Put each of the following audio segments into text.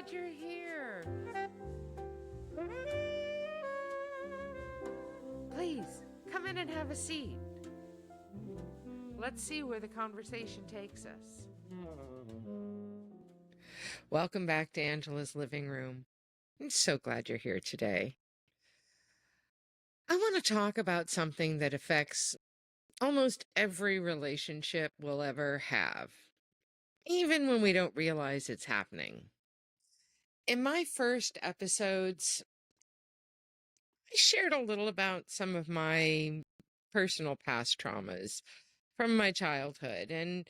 glad you're here. Please, come in and have a seat. Let's see where the conversation takes us. Welcome back to Angela's Living Room. I'm so glad you're here today. I want to talk about something that affects almost every relationship we'll ever have, even when we don't realize it's happening. In my first episodes, I shared a little about some of my personal past traumas from my childhood and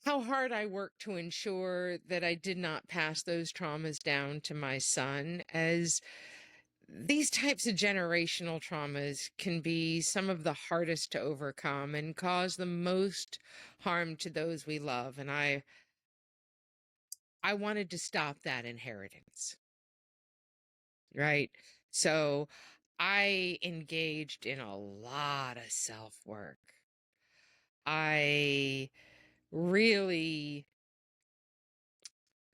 how hard I worked to ensure that I did not pass those traumas down to my son, as these types of generational traumas can be some of the hardest to overcome and cause the most harm to those we love. And I wanted to stop that inheritance, right? So I engaged in a lot of self-work. I really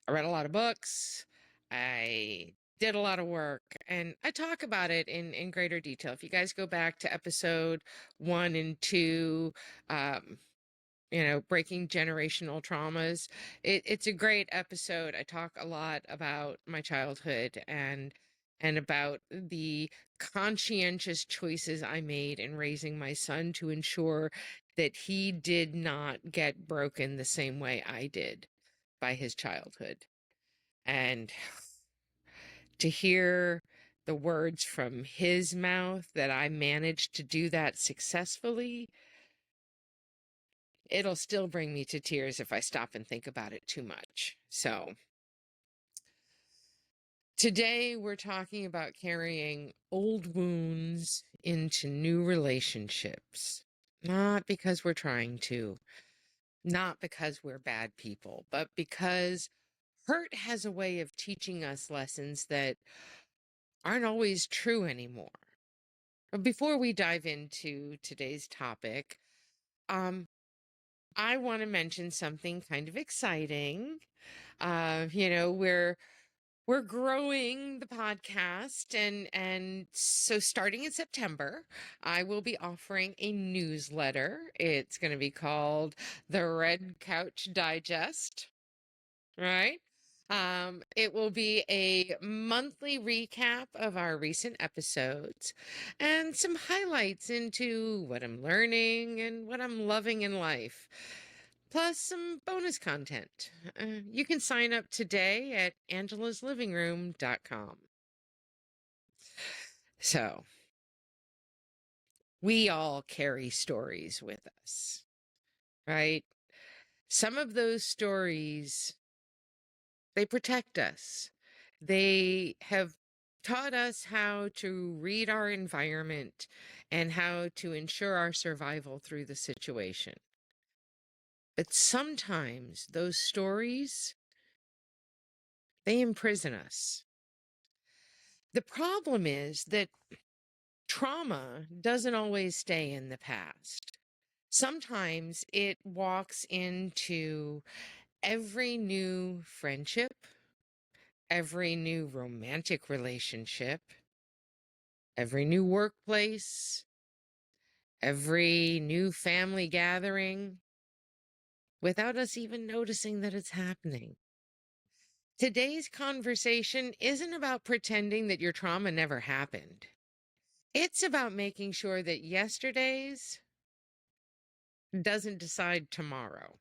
I read a lot of books. I did a lot of work, and I talk about it in greater detail. If you guys go back to episode 1 and 2, um, breaking generational traumas, it's a great episode. I talk a lot about my childhood and about the conscientious choices I made in raising my son to ensure that he did not get broken the same way I did by his childhood. And to hear the words from his mouth that I managed to do that successfully, it'll still bring me to tears if I stop and think about it too much. So today we're talking about carrying old wounds into new relationships. Not because we're trying to, not because we're bad people, but because hurt has a way of teaching us lessons that aren't always true anymore. But before we dive into today's topic, I want to mention something kind of exciting. We're growing the podcast, and so starting in September, I will be offering a newsletter. It's going to be called the Red Couch Digest. Right? It will be a monthly recap of our recent episodes and some highlights into what I'm learning and what I'm loving in life, plus some bonus content. You can sign up today at angelasliving.com. So, we all carry stories with us, right? Some of those stories, they protect us. They have taught us how to read our environment and how to ensure our survival through the situation. But sometimes those stories, they imprison us. The problem is that trauma doesn't always stay in the past. Sometimes it walks into every new friendship, every new romantic relationship, every new workplace, every new family gathering, without us even noticing that it's happening. Today's conversation isn't about pretending that your trauma never happened. It's about making sure that yesterday's doesn't decide tomorrow.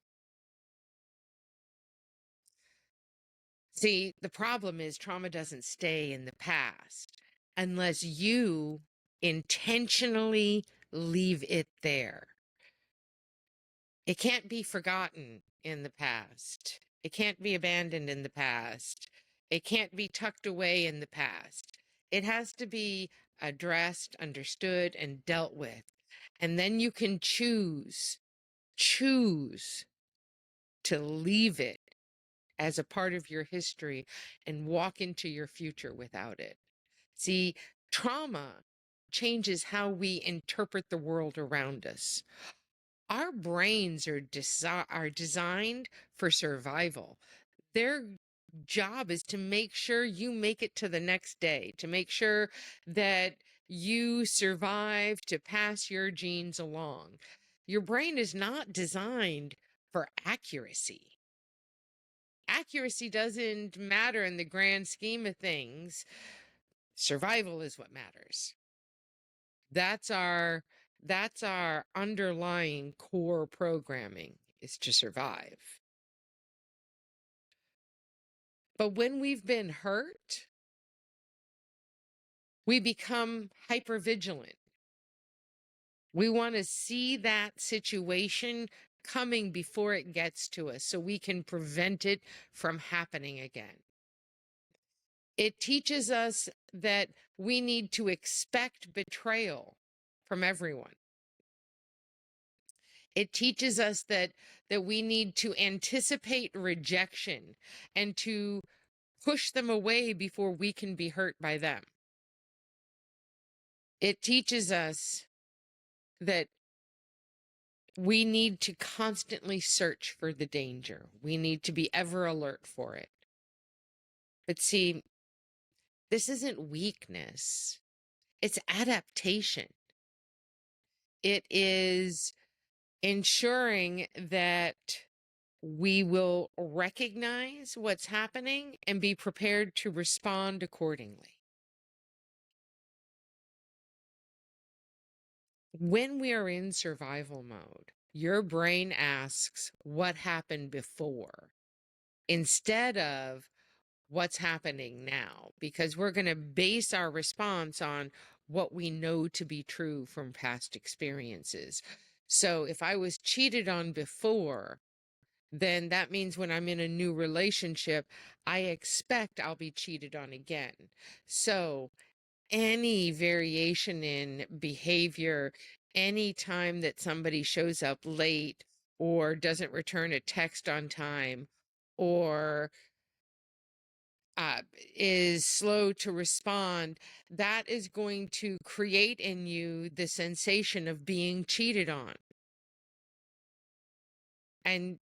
See, the problem is trauma doesn't stay in the past unless you intentionally leave it there. It can't be forgotten in the past. It can't be abandoned in the past. It can't be tucked away in the past. It has to be addressed, understood, and dealt with. And then you can choose to leave it as a part of your history and walk into your future without it. See, trauma changes how we interpret the world around us. Our brains are designed for survival. They're job is to make sure you make it to the next day, to make sure that you survive, to pass your genes along. Your brain is not designed for accuracy. Accuracy doesn't matter in the grand scheme of things. Survival is what matters. That's our that's our underlying core programming, is to survive. But when we've been hurt, we become hypervigilant. We want to see that situation coming before it gets to us so we can prevent it from happening again. It teaches us that we need to expect betrayal from everyone. It teaches us that we need to anticipate rejection and to push them away before we can be hurt by them. It teaches us that we need to constantly search for the danger. We need to be ever alert for it. But see, this isn't weakness, it's adaptation. It is ensuring that we will recognize what's happening and be prepared to respond accordingly. When we are in survival mode, your brain asks what happened before instead of what's happening now, because we're going to base our response on what we know to be true from past experiences. So if I was cheated on before, then that means when I'm in a new relationship, I expect I'll be cheated on again. So any variation in behavior, any time that somebody shows up late or doesn't return a text on time or is slow to respond, that is going to create in you the sensation of being cheated on. And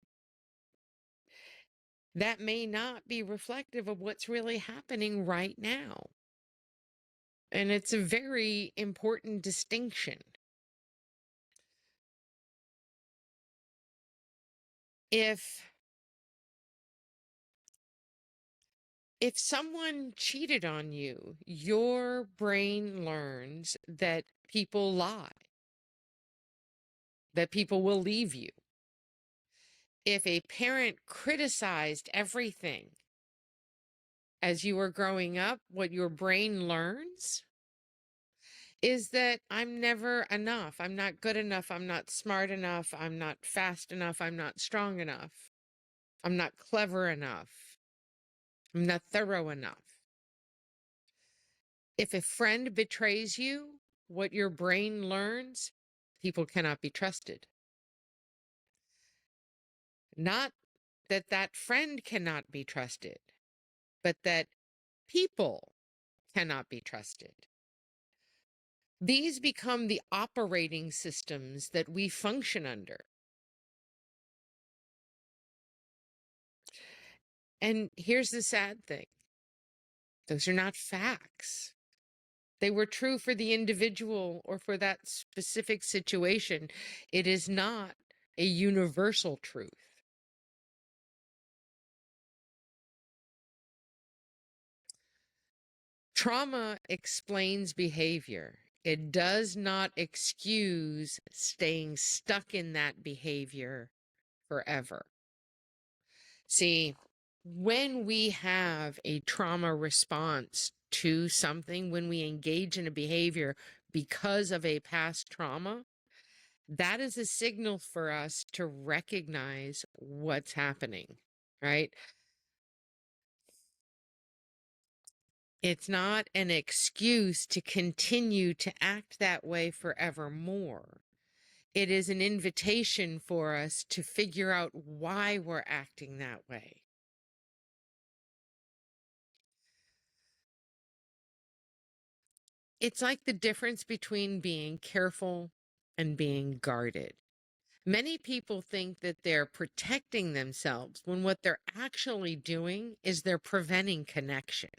that may not be reflective of what's really happening right now. And it's a very important distinction. If someone cheated on you, your brain learns that people lie, that people will leave you. If a parent criticized everything as you were growing up, what your brain learns is that I'm never enough. I'm not good enough. I'm not smart enough. I'm not fast enough. I'm not strong enough. I'm not clever enough. I'm not thorough enough. If a friend betrays you, what your brain learns, people cannot be trusted. Not that that friend cannot be trusted, but that people cannot be trusted. These become the operating systems that we function under. And here's the sad thing. Those are not facts. They were true for the individual or for that specific situation. It is not a universal truth. Trauma explains behavior. It does not excuse staying stuck in that behavior forever. See, when we have a trauma response to something, when we engage in a behavior because of a past trauma, that is a signal for us to recognize what's happening, right? It's not an excuse to continue to act that way forevermore. It is an invitation for us to figure out why we're acting that way. It's like the difference between being careful and being guarded. Many people think that they're protecting themselves when what they're actually doing is they're preventing connection.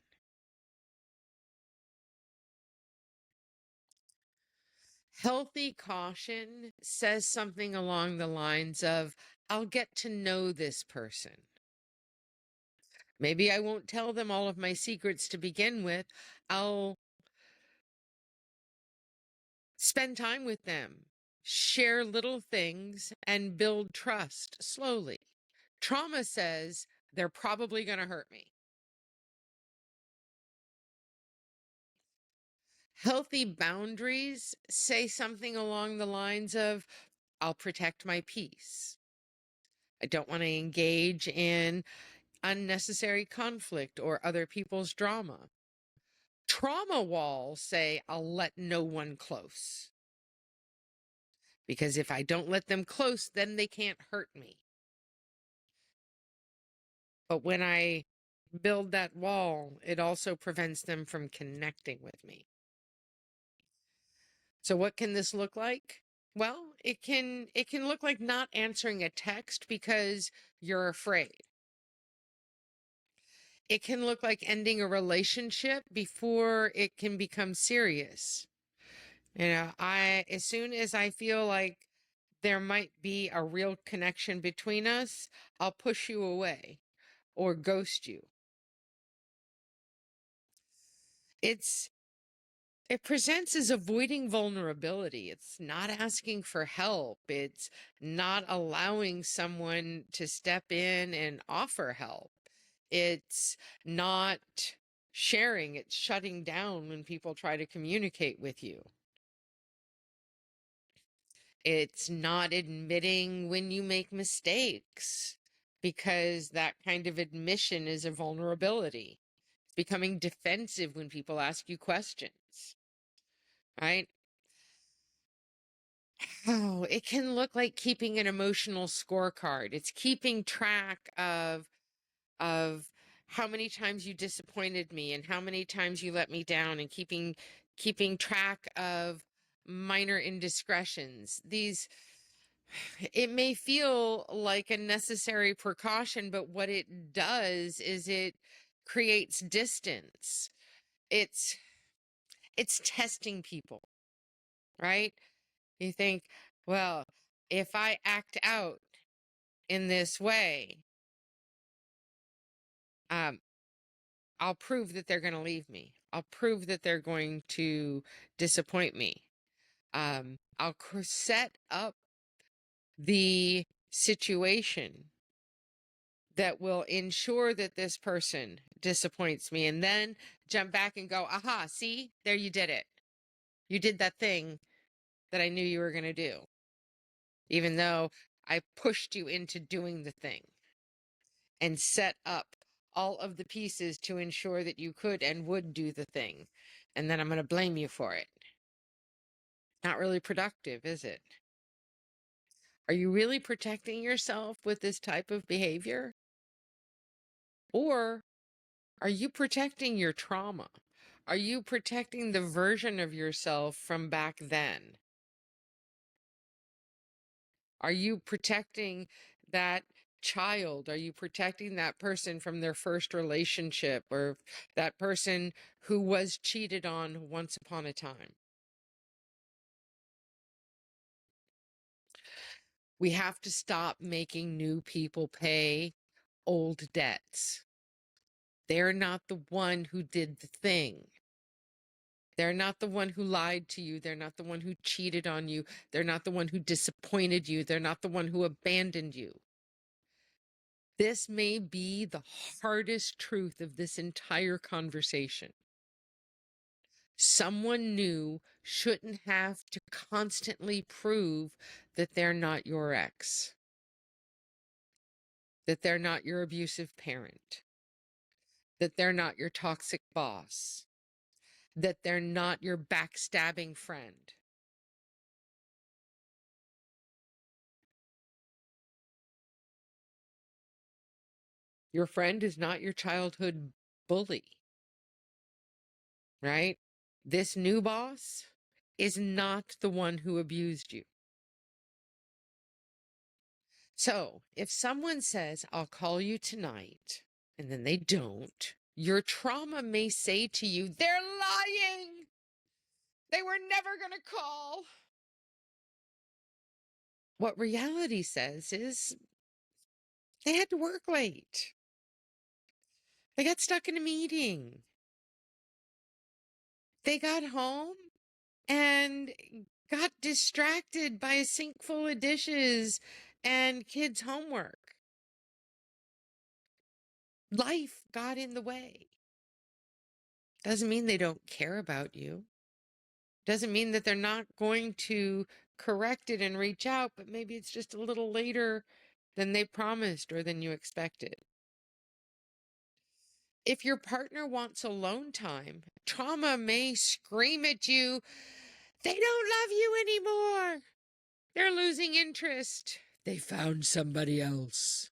Healthy caution says something along the lines of, I'll get to know this person. Maybe I won't tell them all of my secrets to begin with. I'll spend time with them, share little things, and build trust slowly. Trauma says they're probably going to hurt me. Healthy boundaries say something along the lines of, I'll protect my peace. I don't want to engage in unnecessary conflict or other people's drama. Trauma walls say, I'll let no one close. Because if I don't let them close, then they can't hurt me. But when I build that wall, it also prevents them from connecting with me. So what can this look like? Well, it can look like not answering a text because you're afraid. It can look like ending a relationship before it can become serious. As soon as I feel like there might be a real connection between us, I'll push you away or ghost you. It's It presents as avoiding vulnerability. It's not asking for help. It's not allowing someone to step in and offer help. It's not sharing. It's shutting down when people try to communicate with you. It's not admitting when you make mistakes, because that kind of admission is a vulnerability. It's becoming defensive when people ask you questions, right? Oh, it can look like keeping an emotional scorecard. It's keeping track of how many times you disappointed me and how many times you let me down, and keeping track of minor indiscretions. These It may feel like a necessary precaution, but what it does is it creates distance. It's it's testing people, right? You think, well, if I act out in this way, um, I'll prove that they're going to leave me. I'll prove that they're going to disappoint me. I'll set up the situation that will ensure that this person disappoints me, and then jump back and go, aha, see, there you did it. You did that thing that I knew you were going to do, even though I pushed you into doing the thing and set up all of the pieces to ensure that you could and would do the thing. And then I'm going to blame you for it. Not really productive, is it? Are you really protecting yourself with this type of behavior? Or are you protecting your trauma? Are you protecting the version of yourself from back then? Are you protecting that child? Are you protecting that person from their first relationship, or that person who was cheated on once upon a time? We have to stop making new people pay old debts. They're not the one who did the thing. They're not the one who lied to you. They're not the one who cheated on you. They're not the one who disappointed you. They're not the one who abandoned you. This may be the hardest truth of this entire conversation. Someone new shouldn't have to constantly prove that they're not your ex, that they're not your abusive parent, that they're not your toxic boss, that they're not your backstabbing friend. Your friend is not your childhood bully, right? This new boss is not the one who abused you. So if someone says, I'll call you tonight, and then they don't, your trauma may say to you, they're lying. They were never going to call. What reality says is they had to work late. They got stuck in a meeting. They got home and got distracted by a sink full of dishes and kids' homework. Life got in the way. Doesn't mean they don't care about you. Doesn't mean that they're not going to correct it and reach out, but maybe it's just a little later than they promised or than you expected. If your partner wants alone time, trauma may scream at you, they don't love you anymore. They're losing interest. They found somebody else.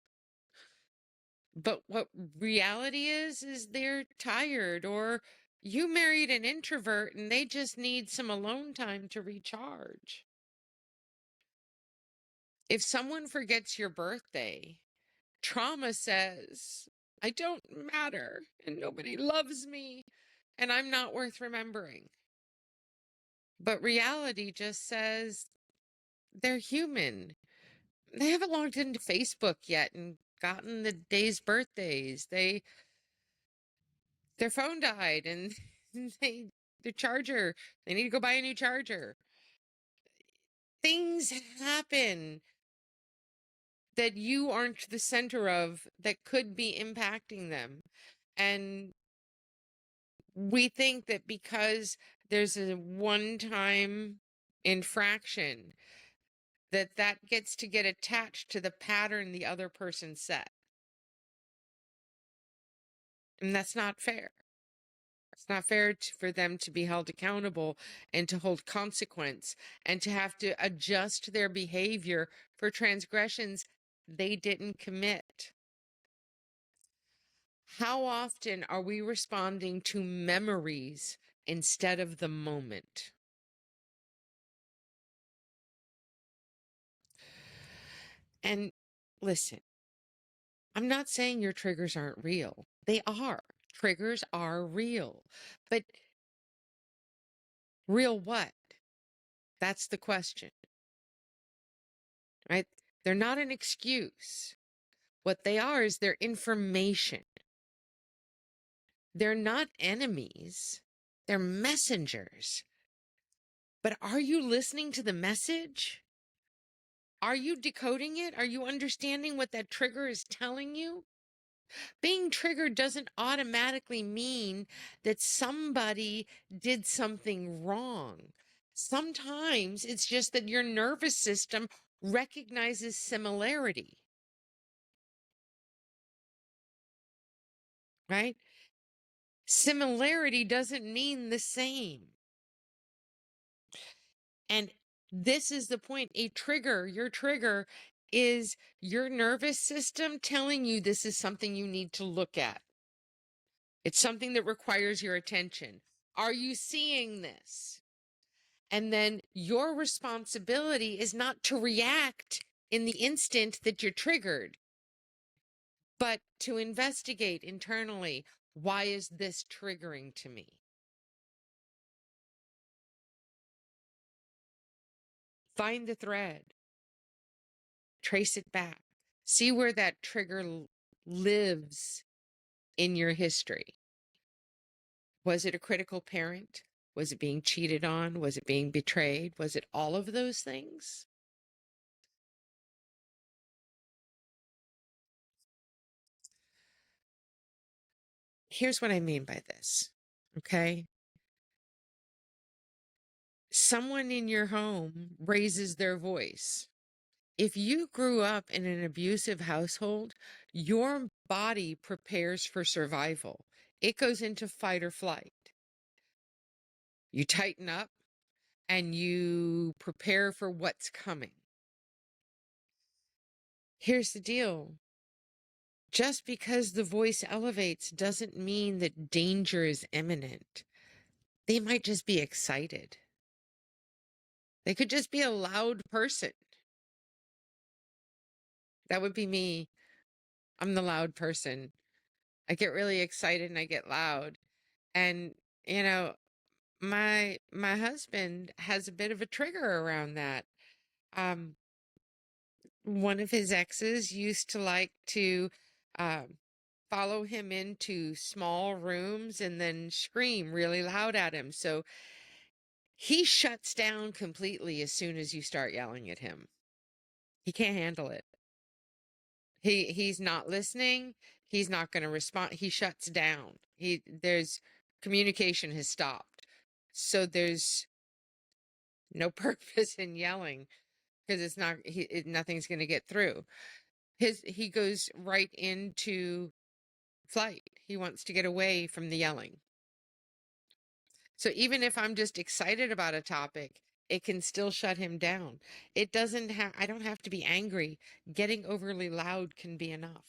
But what reality is they're tired, or you married an introvert and they just need some alone time to recharge. If someone forgets your birthday, trauma says, I don't matter and nobody loves me and I'm not worth remembering. But reality just says they're human. They haven't logged into Facebook yet and gotten the day's birthdays. Their phone died and their charger, they need to go buy a new charger. Things happen that you aren't the center of that could be impacting them. And we think that because there's a one-time infraction, that gets to get attached to the pattern the other person set. And that's not fair. It's not fair for them to be held accountable and to hold consequence and to have to adjust their behavior for transgressions they didn't commit. How often are we responding to memories instead of the moment? And listen, I'm not saying your triggers aren't real. They are. Triggers are real. But real what? That's the question, right? They're not an excuse. What they are is they're information. They're not enemies. They're messengers. But are you listening to the message? Are you decoding it? Are you understanding what that trigger is telling you? Being triggered doesn't automatically mean that somebody did something wrong. Sometimes it's just that your nervous system recognizes similarity, right? Similarity doesn't mean the same. And this is the point. Your trigger is your nervous system telling you this is something you need to look at. It's something that requires your attention. Are you seeing this? And then your responsibility is not to react in the instant that you're triggered, but to investigate internally. Why is this triggering to me? Find the thread, trace it back, see where that trigger lives in your history. Was it a critical parent? Was it being cheated on? Was it being betrayed? Was it all of those things? Here's what I mean by this, okay? Someone in your home raises their voice. If you grew up in an abusive household, your body prepares for survival. It goes into fight or flight. You tighten up and you prepare for what's coming. Here's the deal. Just because the voice elevates doesn't mean that danger is imminent. They might just be excited. They could just be a loud person. That would be me. I'm the loud person. I get really excited and I get loud. And, you know, my husband has a bit of a trigger around that. Um, One of his exes used to like to um, follow him into small rooms and then scream really loud at him. So he shuts down completely as soon as you start yelling at him. He can't handle it. He's not listening. He's not going to respond. He shuts down. There's communication has stopped. So there's no purpose in yelling because it's not nothing's going to get through. He goes right into flight. He wants to get away from the yelling. So even if I'm just excited about a topic, it can still shut him down. It doesn't have I don't have to be angry. Getting overly loud can be enough.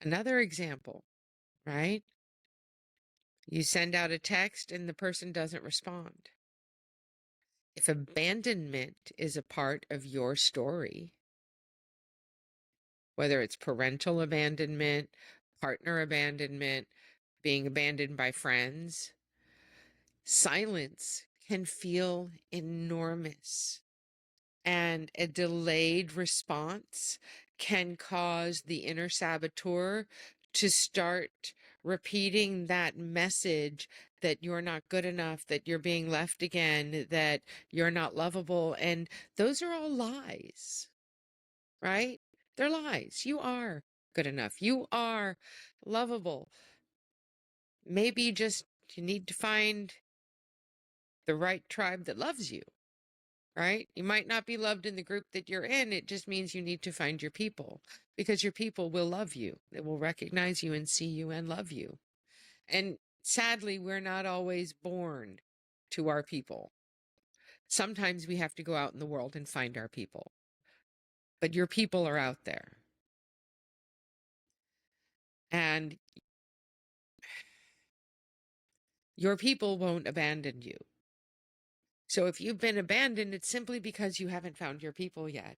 Another example, right? You send out a text and the person doesn't respond. If abandonment is a part of your story, whether it's parental abandonment, partner abandonment, being abandoned by friends, silence can feel enormous. And a delayed response can cause the inner saboteur to start repeating that message that you're not good enough, that you're being left again, that you're not lovable. And those are all lies, right? They're lies. You are good enough. You are lovable. Maybe just you need to find the right tribe that loves you, right? You might not be loved in the group that you're in. It just means you need to find your people because your people will love you. They will recognize you and see you and love you. And sadly, we're not always born to our people. Sometimes we have to go out in the world and find our people. But your people are out there. And your people won't abandon you. So if you've been abandoned, it's simply because you haven't found your people yet.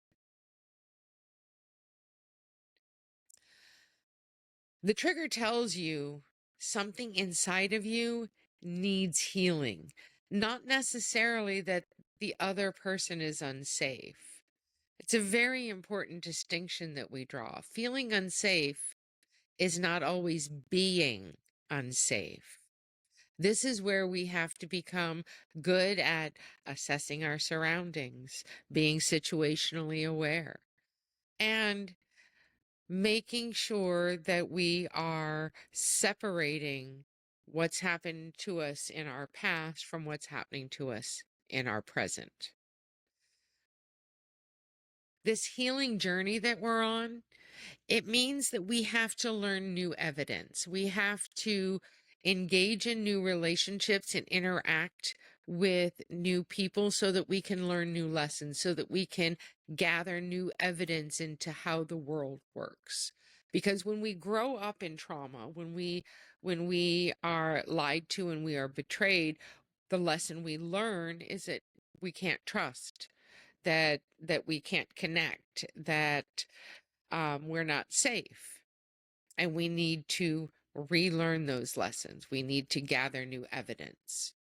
The trigger tells you something inside of you needs healing, not necessarily that the other person is unsafe. It's a very important distinction that we draw. Feeling unsafe is not always being unsafe. This is where we have to become good at assessing our surroundings, being situationally aware, and making sure that we are separating what's happened to us in our past from what's happening to us in our present. This healing journey that we're on, it means that we have to learn new evidence. We have to engage in new relationships and interact with new people so that we can learn new lessons, so that we can gather new evidence into how the world works. Because when we grow up in trauma, when we are lied to and we are betrayed, the lesson we learn is that we can't trust, that we can't connect, that we're not safe. And we need to relearn those lessons. We need to gather new evidence.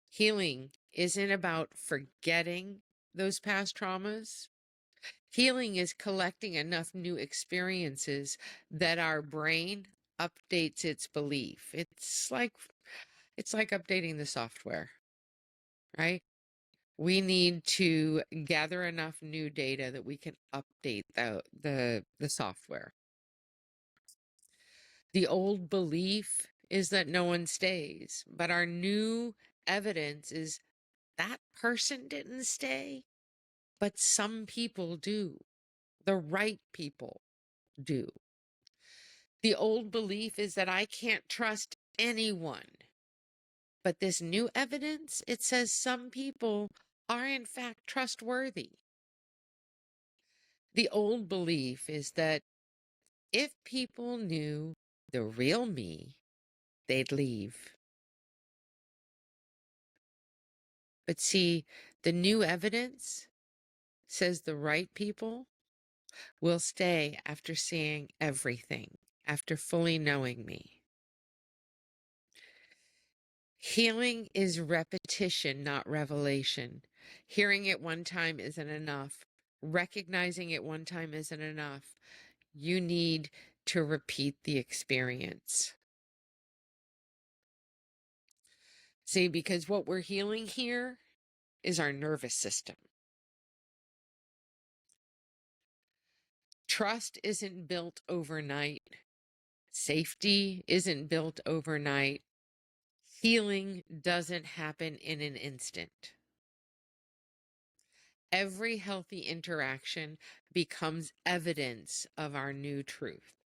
Healing isn't about forgetting those past traumas. Healing is collecting enough new experiences that our brain updates its belief. It's like updating the software, right? We need to gather enough new data that we can update the software. The old belief is that no one stays, but our new evidence is that person didn't stay, but some people do. The right people do. The old belief is that I can't trust anyone, but this new evidence, it says some people are in fact trustworthy. The old belief is that if people knew the real me, they'd leave. But see, The new evidence says the right people will stay after seeing everything, after fully knowing me. Healing is repetition, not revelation. Hearing it one time isn't enough. Recognizing it one time isn't enough. You need to repeat the experience. See, because what we're healing here is our nervous system. Trust isn't built overnight. Safety isn't built overnight. Healing doesn't happen in an instant. Every healthy interaction becomes evidence of our new truth.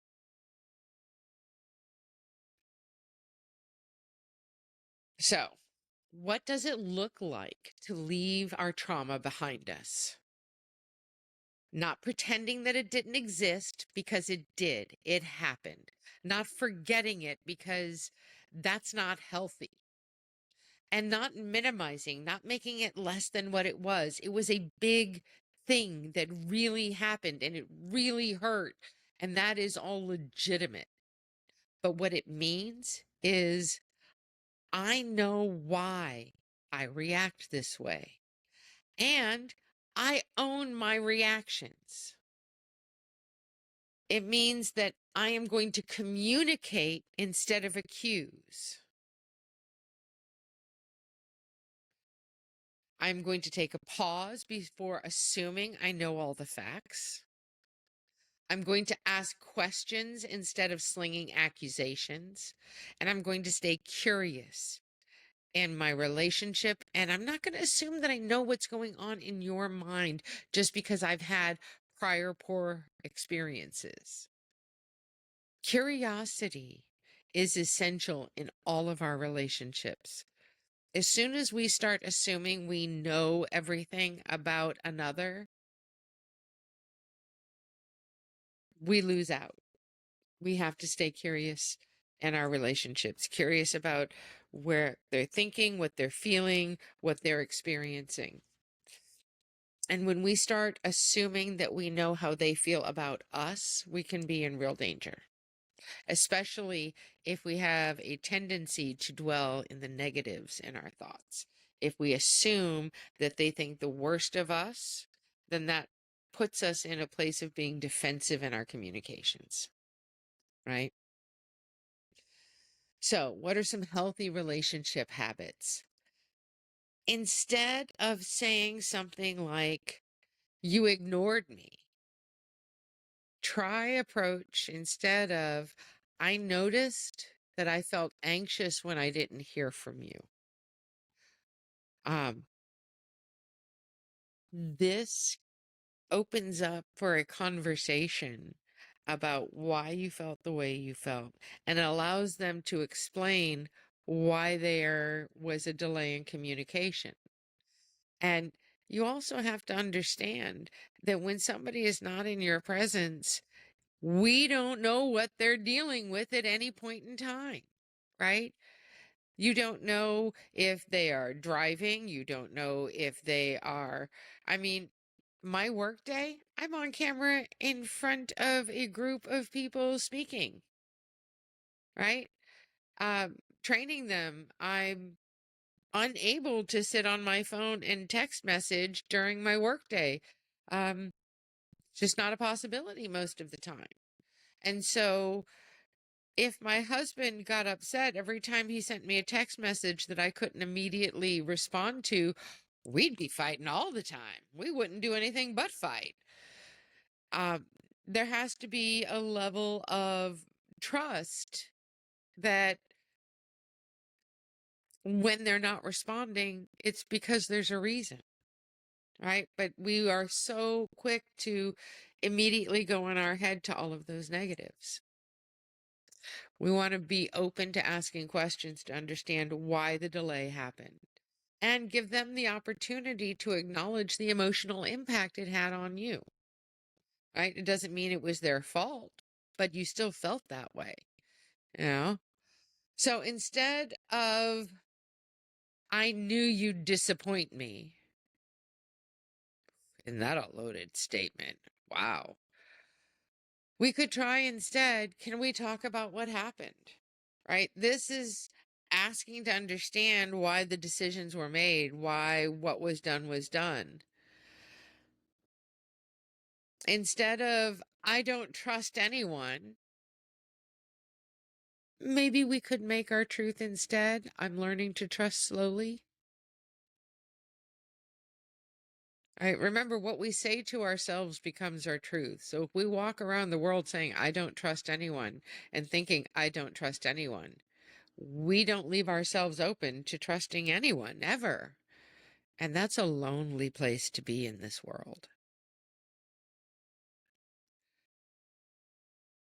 So, what does it look like to leave our trauma behind us? Not pretending that it didn't exist, because it did. It happened. Not forgetting it, because that's not healthy. And not minimizing, not making it less than what it was. It was a big thing that really happened and it really hurt. And that is all legitimate. But what it means is I know why I react this way. And I own my reactions. It means that I am going to communicate instead of accuse. I'm going to take a pause before assuming I know all the facts. I'm going to ask questions instead of slinging accusations. And I'm going to stay curious in my relationship. And I'm not going to assume that I know what's going on in your mind just because I've had prior poor experiences. Curiosity is essential in all of our relationships. As soon as we start assuming we know everything about another, we lose out. We have to stay curious in our relationships, curious about where they're thinking, what they're feeling, what they're experiencing. And when we start assuming that we know how they feel about us, we can be in real danger, especially if we have a tendency to dwell in the negatives in our thoughts. If we assume that they think the worst of us, then that puts us in a place of being defensive in our communications, right? So, what are some healthy relationship habits? Instead of saying something like, you ignored me, try approach instead of, I noticed that I felt anxious when I didn't hear from you. Um, this opens up for a conversation about why you felt the way you felt, and it allows them to explain why there was a delay in communication. And you also have to understand that when somebody is not in your presence, we don't know what they're dealing with at any point in time, right? You don't know if they are driving. You don't know if they are, I mean, my work day, I'm on camera in front of a group of people speaking, right? Training them. I'm unable to sit on my phone and text message during my workday. It's just not a possibility most of the time. And so if my husband got upset every time he sent me a text message that I couldn't immediately respond to, we'd be fighting all the time. We wouldn't do anything but fight. Um, there has to be a level of trust that when they're not responding, it's because there's a reason, right? But we are so quick to immediately go in our head to all of those negatives. We want to be open to asking questions to understand why the delay happened and give them the opportunity to acknowledge the emotional impact it had on you, right? It doesn't mean it was their fault, but you still felt that way, you know? So instead of, I knew you'd disappoint me, Isn't that a loaded statement? Wow. We could try instead. Can we talk about what happened? Right? This is asking to understand why the decisions were made, why what was done was done. Instead of, I don't trust anyone, maybe we could make our truth instead. I'm learning to trust slowly. All right, remember what we say to ourselves becomes our truth. So if we walk around the world saying, I don't trust anyone, and thinking, I don't trust anyone, we don't leave ourselves open to trusting anyone ever. And that's a lonely place to be in this world.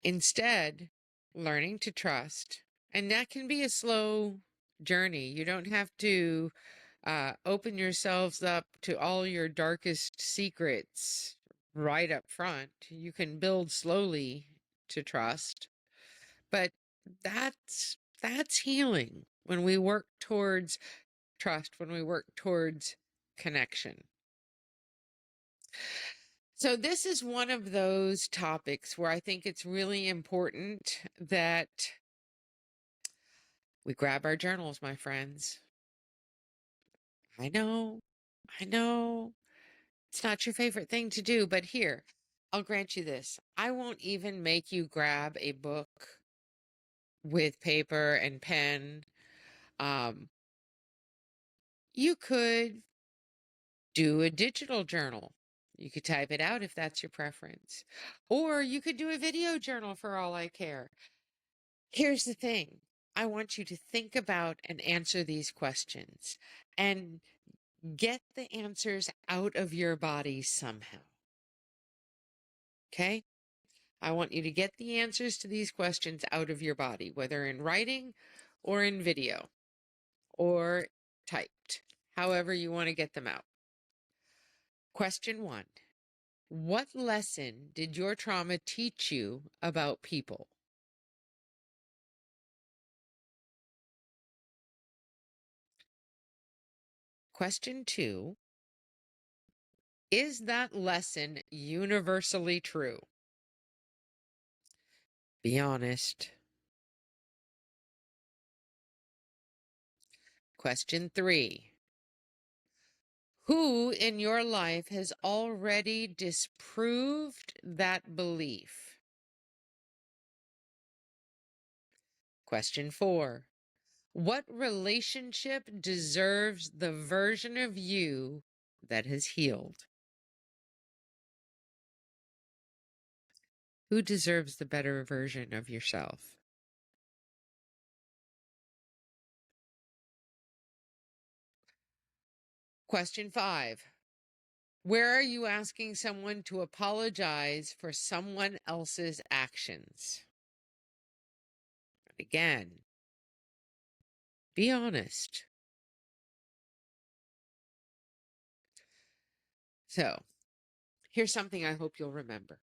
Instead, learning to trust, and that can be a slow journey. You don't have to open yourselves up to all your darkest secrets right up front. You can build slowly to trust, but that's healing when we work towards trust, when we work towards connection. So this is one of those topics where I think it's really important that we grab our journals, my friends. I know, I know, it's not your favorite thing to do, but here, I'll grant you this. I won't even make you grab a book with paper and pen. Um, you could do a digital journal. You could type it out if that's your preference. Or you could do a video journal for all I care. Here's the thing. I want you to think about and answer these questions and get the answers out of your body somehow. Okay? I want you to get the answers to these questions out of your body, whether in writing or in video or typed, however you want to get them out. Question 1. What lesson did your trauma teach you about people? Question 2. Is that lesson universally true? Be honest. Question 3. Who in your life has already disproved that belief? Question 4. What relationship deserves the version of you that has healed? Who deserves the better version of yourself? Question 5. Where are you asking someone to apologize for someone else's actions? Again, be honest. So, here's something I hope you'll remember.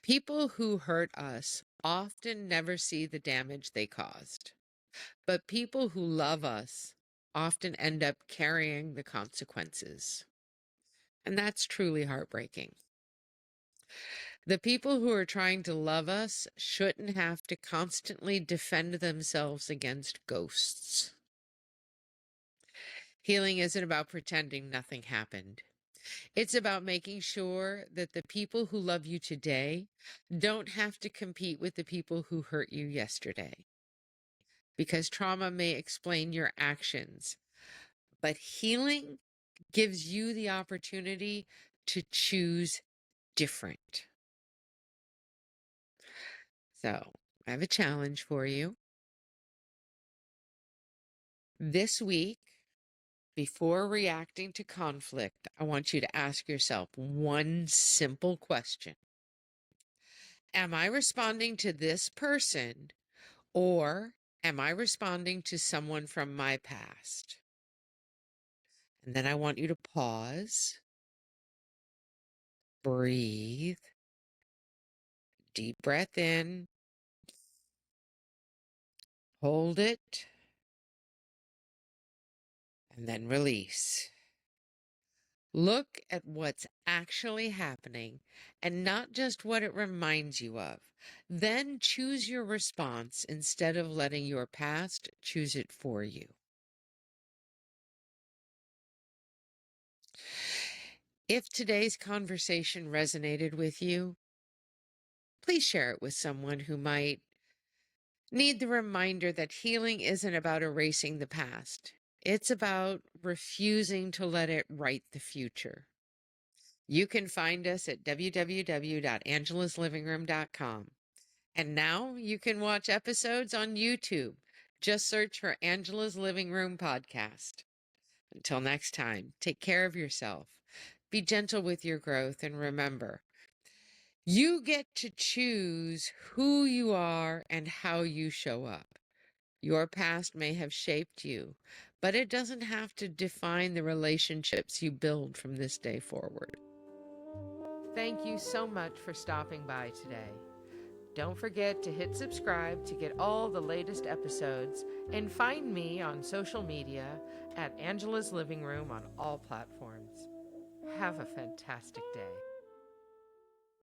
People who hurt us often never see the damage they caused, but people who love us often end up carrying the consequences. And that's truly heartbreaking. The people who are trying to love us shouldn't have to constantly defend themselves against ghosts. Healing isn't about pretending nothing happened. It's about making sure that the people who love you today don't have to compete with the people who hurt you yesterday. Because trauma may explain your actions, but healing gives you the opportunity to choose different. So, I have a challenge for you. This week, before reacting to conflict, I want you to ask yourself one simple question. Am I responding to this person, or am I responding to someone from my past? And then I want you to pause, breathe, deep breath in, hold it, and then release. Look at what's actually happening and not just what it reminds you of. Then choose your response instead of letting your past choose it for you. If today's conversation resonated with you, please share it with someone who might need the reminder that healing isn't about erasing the past. It's about refusing to let it write the future. You can find us at www.angelasliving.com. And now you can watch episodes on YouTube. Just search for Angela's Living Room Podcast. Until next time, take care of yourself. Be gentle with your growth and remember, you get to choose who you are and how you show up. Your past may have shaped you, but it doesn't have to define the relationships you build from this day forward. Thank you so much for stopping by today. Don't forget to hit subscribe to get all the latest episodes and find me on social media at Angela's Living Room on all platforms. Have a fantastic day.